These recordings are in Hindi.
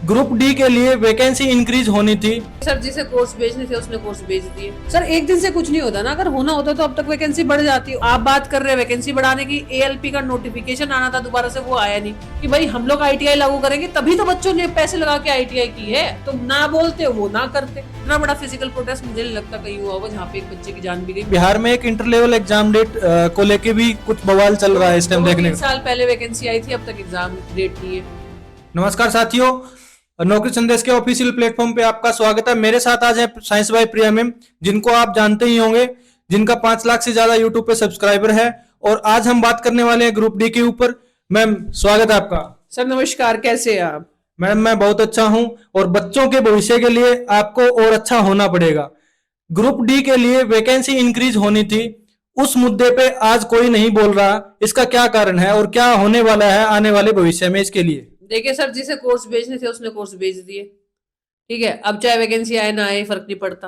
ग्रुप डी के लिए वैकेंसी इंक्रीज होनी थी। सर जिसे कोर्स भेजने थे उसने कोर्स भेज दिए। सर एक दिन से कुछ नहीं होता ना, अगर होना होता तो अब तक वैकेंसी बढ़ जाती। आप बात कर रहे हैं वैकेंसी बढ़ाने की, एएलपी का नोटिफिकेशन आना था दोबारा से, वो आया नहीं कि भाई हम लोग आईटीआई लागू करेंगे, तभी तो बच्चों ने पैसे लगा के आईटीआई की है। तो ना बोलते वो ना करते। इतना बड़ा फिजिकल प्रोटेस्ट मुझे नहीं लगता कहीं हुआ होगा जहाँ पे एक बच्चे की जान भी गई। बिहार में एक इंटर लेवल एग्जाम डेट को लेके भी कुछ बवाल चल रहा है इस टाइम देखने 3 साल पहले वैकेंसी आई थी, अब तक एग्जाम डेट नहीं है। नमस्कार साथियों, नौकरी संदेश के ऑफिशियल प्लेटफॉर्म पे आपका स्वागत है। मेरे साथ आज है साइंस बाय प्रिया मैम, जिनको आप जानते ही होंगे, जिनका 5 लाख से ज्यादा यूट्यूब पे सब्सक्राइबर है। और आज हम बात करने वाले हैं ग्रुप डी के ऊपर। मैम स्वागत है आपका। सर नमस्कार, कैसे हैं आप? मैडम मैं बहुत अच्छा हूं और बच्चों के भविष्य के लिए आपको और अच्छा होना पड़ेगा। ग्रुप डी के लिए वैकेंसी इंक्रीज होनी थी, उस मुद्दे पे आज कोई नहीं बोल रहा। इसका क्या कारण है और क्या होने वाला है आने वाले भविष्य में इसके लिए? देखिए सर, जिसे कोर्स भेजने थे उसने कोर्स भेज दिए, ठीक है। अब चाहे वैकेंसी आए ना आए फर्क नहीं पड़ता।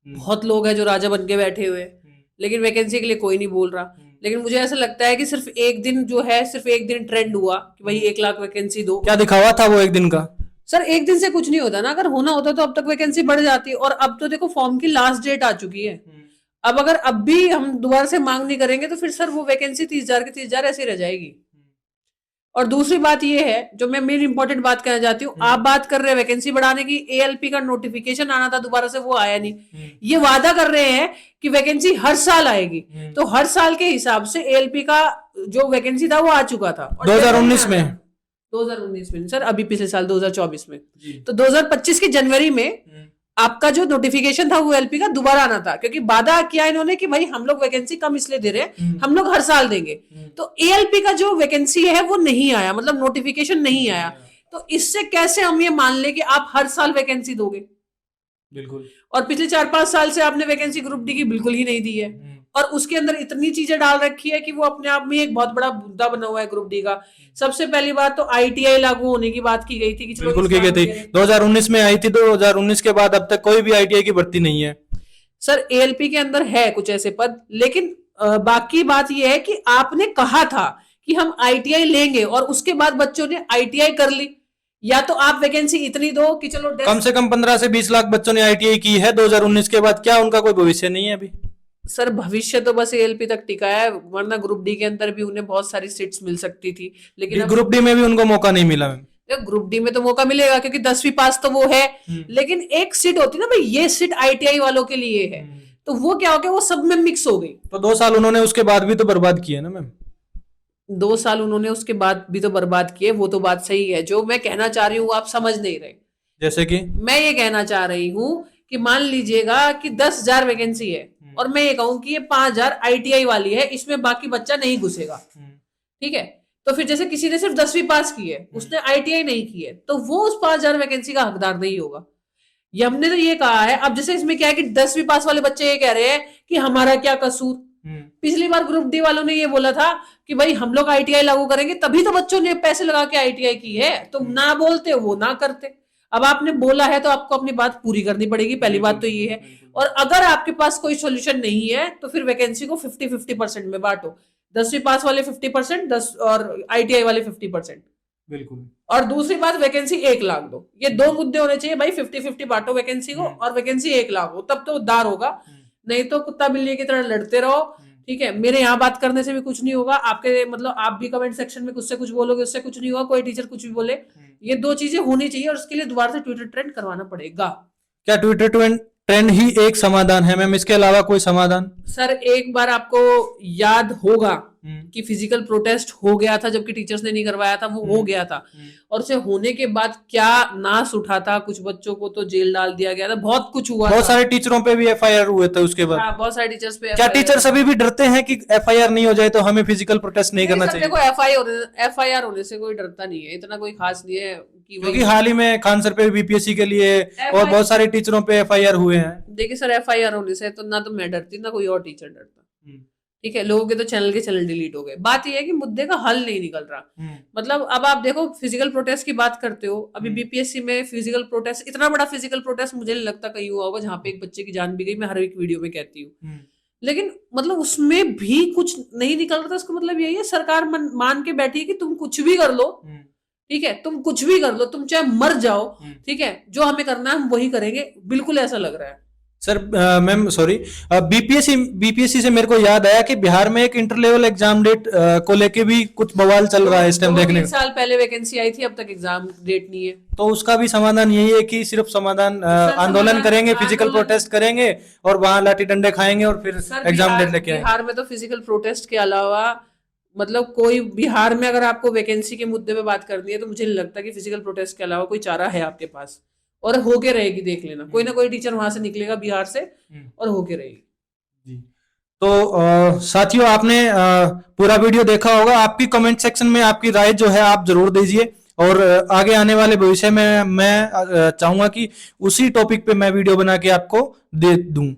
बहुत लोग हैं जो राजा बन के बैठे हुए हैं, लेकिन वैकेंसी के लिए कोई नहीं बोल रहा। लेकिन मुझे ऐसा लगता है कि सिर्फ एक दिन जो है, सिर्फ एक दिन ट्रेंड हुआ कि भाई 1 लाख वैकेंसी दो। क्या दिखावा था वो एक दिन का? सर एक दिन से कुछ नहीं होता ना, अगर होना होता तो अब तक वैकेंसी बढ़ जाती। और अब तो देखो फॉर्म की लास्ट डेट आ चुकी है। अब अगर अब भी हम दोबारा से मांग नहीं करेंगे तो फिर सर वो वैकेंसी 30,000 की 30,000 ऐसी रह जाएगी। और दूसरी बात ये है जो मैं मेन इंपॉर्टेंट बात कहना चाहती हूँ, आप बात कर रहे हैं वैकेंसी बढ़ाने की, एएलपी का नोटिफिकेशन आना था दोबारा से, वो आया नहीं। ये वादा कर रहे हैं कि वैकेंसी हर साल आएगी, तो हर साल के हिसाब से एएलपी का जो वैकेंसी था वो आ चुका था 2019 में। 2019 में सर, अभी पिछले साल 2024 में। तो 2025 की जनवरी में आपका जो नोटिफिकेशन था वो एलपी का दोबारा आना था, क्योंकि वादा किया इन्होंने कि भाई हम लोग वैकेंसी कम इसलिए दे रहे हैं, हम लोग हर साल देंगे। तो एएलपी का जो वैकेंसी है वो नहीं आया, मतलब नोटिफिकेशन नहीं आया। तो इससे कैसे हम ये मान ले कि आप हर साल वैकेंसी दोगे? बिल्कुल। और पिछले 4-5 साल से आपने वैकेंसी ग्रुप डी की बिल्कुल ही नहीं दी है। और उसके अंदर इतनी चीजें डाल रखी है कि वो अपने आप में एक बहुत बड़ा मुद्दा बना हुआ है ग्रुप डी का। सबसे पहली बात तो आईटीआई लागू होने की बात की गई थी कि चलो बिल्कुल की गई थी, 2019 में आई थी। 2019 के बाद अब तक कोई भी आईटीआई की भर्ती नहीं है। सर एएलपी के अंदर है कुछ ऐसे पद, लेकिन बाकी बात यह है कि आपने कहा था कि हम आईटीआई लेंगे और उसके बाद बच्चों ने आईटीआई कर ली। या तो आप वैकेंसी इतनी दो कि चलो कम से कम 15 से 20 लाख बच्चों ने आईटीआई की है 2019 के बाद। क्या उनका कोई भविष्य नहीं है अभी? सर भविष्य तो बस एएलपी तक टिका है, वरना ग्रुप डी के अंदर भी उन्हें बहुत सारी सीट्स मिल सकती थी। लेकिन ग्रुप डी में भी उनको मौका नहीं मिला। ग्रुप डी में तो मौका मिलेगा क्योंकि 10वीं पास तो वो है, लेकिन एक सीट होती है ना भाई, ये सीट आईटीआई वालों के लिए है, तो वो क्या हो गया, वो सब में मिक्स हो गई। तो 2 साल उन्होंने उसके बाद भी तो बर्बाद किए ना मैम। 2 साल उन्होंने उसके बाद भी तो बर्बाद किए, वो तो बात सही है। जो मैं कहना चाह रही हूँ आप समझ नहीं रहे। जैसे कि मैं ये कहना चाह रही हूँ कि मान लीजिएगा कि 10,000 वैकेंसी है और मैं ये कहूँ कि ये 5,000 आईटीआई वाली है, इसमें बाकी बच्चा नहीं घुसेगा, ठीक है। तो फिर जैसे किसी ने सिर्फ 10वीं पास की है, उसने आईटीआई नहीं की है, तो वो उस 5,000 वैकेंसी का हकदार नहीं होगा। ये हमने तो ये कहा है। अब जैसे इसमें क्या है कि 10वीं पास वाले बच्चे ये कह रहे हैं कि हमारा क्या कसूर। पिछली बार ग्रुप डी वालों ने ये बोला था कि भाई हम लोग आईटीआई लागू करेंगे, तभी तो बच्चों ने पैसे लगा के आईटीआई की है। तो ना बोलते वो ना करते। अब आपने बोला है तो आपको अपनी बात पूरी करनी पड़ेगी, पहली बात तो ये है। और अगर आपके पास कोई सोल्यूशन नहीं है तो फिर वैकेंसी को 50-50% में बांटो। 10वीं पास वाले 50%, 10 और आईटीआई वाले 50%। बिल्कुल। और दूसरी बात, वैकेंसी 1 लाख दो। ये 2 मुद्दे होने चाहिए भाई, 50-50 बांटो वैकेंसी को और वैकेंसी 1 लाख हो, तब तो उद्धार होगा। नहीं तो कुत्ता बिल्ली की तरह लड़ते रहो, ठीक है। मेरे यहाँ बात करने से भी कुछ नहीं होगा, आपके मतलब आप भी कमेंट सेक्शन में कुछ से कुछ बोलोगे, उससे कुछ नहीं होगा। कोई टीचर कुछ भी बोले, ये 2 चीजें होनी चाहिए और उसके लिए दोबारा से ट्विटर ट्रेंड करवाना पड़ेगा। क्या ट्विटर ट्रेंड ही एक समाधान है मैम, इसके अलावा कोई समाधान? सर एक बार आपको याद होगा कि फिजिकल प्रोटेस्ट हो गया था, जबकि टीचर्स ने नहीं करवाया था, वो हो गया था। और उसे होने के बाद क्या नाश उठा था, कुछ बच्चों को तो जेल डाल दिया गया था, बहुत कुछ हुआ। बहुत सारे टीचरों पे भी एफआईआर हुए थे उसके बाद। हाँ, बहुत सारे टीचर्स पे। क्या टीचर्स अभी भी डरते हैं कि एफआईआर नहीं हो जाए तो हमें फिजिकल प्रोटेस्ट नहीं करना चाहिए? देखो एफआईआर होने से कोई डरता नहीं है, इतना कोई खास नहीं है। क्योंकि हाल ही में खान सर पे बीपीएससी के लिए और बहुत सारे टीचरों पे एफआईआर हुए हैं। देखिए सर, एफआईआर होने से तो ना तो मैं डरती ना कोई और टीचर डरता, ठीक है। लोगों के तो चैनल डिलीट हो गए। बात यह है कि मुद्दे का हल नहीं निकल रहा। मतलब अब आप देखो, फिजिकल प्रोटेस्ट की बात करते हो, अभी बीपीएससी में फिजिकल प्रोटेस्ट, इतना बड़ा फिजिकल प्रोटेस्ट मुझे नहीं लगता कहीं हुआ होगा जहां पे एक बच्चे की जान भी गई। मैं हर एक वीडियो में कहती हूँ, लेकिन मतलब उसमें भी कुछ नहीं निकल रहा था। उसका मतलब यही है, सरकार मान के बैठी है कि तुम कुछ भी कर लो, ठीक है, तुम कुछ भी कर लो, तुम चाहे मर जाओ, ठीक है, जो हमें करना है हम वही करेंगे, बिल्कुल ऐसा लग रहा है। सर मैम सॉरी, बीपीएससी से मेरे को याद आया कि बिहार में एक इंटर लेवल एग्जाम डेट को लेके भी कुछ बवाल चल रहा है इस टाइम देखने 2-3 साल पहले वैकेंसी आई थी, अब तक एग्जाम डेट नहीं है। तो उसका भी समाधान यही है कि सिर्फ समाधान आंदोलन करेंगे, फिजिकल प्रोटेस्ट करेंगे और वहां लाठी डंडे खाएंगे और फिर एग्जाम डेट लेके आएंगे। बिहार में तो फिजिकल प्रोटेस्ट के अलावा मतलब कोई, बिहार में अगर आपको वैकेंसी के मुद्दे पे बात करनी है तो मुझे नहीं लगता कि फिजिकल प्रोटेस्ट के अलावा कोई चारा है आपके पास, और होके रहेगी, देख लेना, कोई ना कोई टीचर वहां से निकलेगा बिहार से और होके रहेगी। जी। तो साथियों, आपने पूरा वीडियो देखा होगा। आपकी कमेंट सेक्शन में आपकी राय जो है आप जरूर दीजिए, और आगे आने वाले भविष्य में मैं चाहूंगा कि उसी टॉपिक पे मैं वीडियो बना के आपको दे दूं।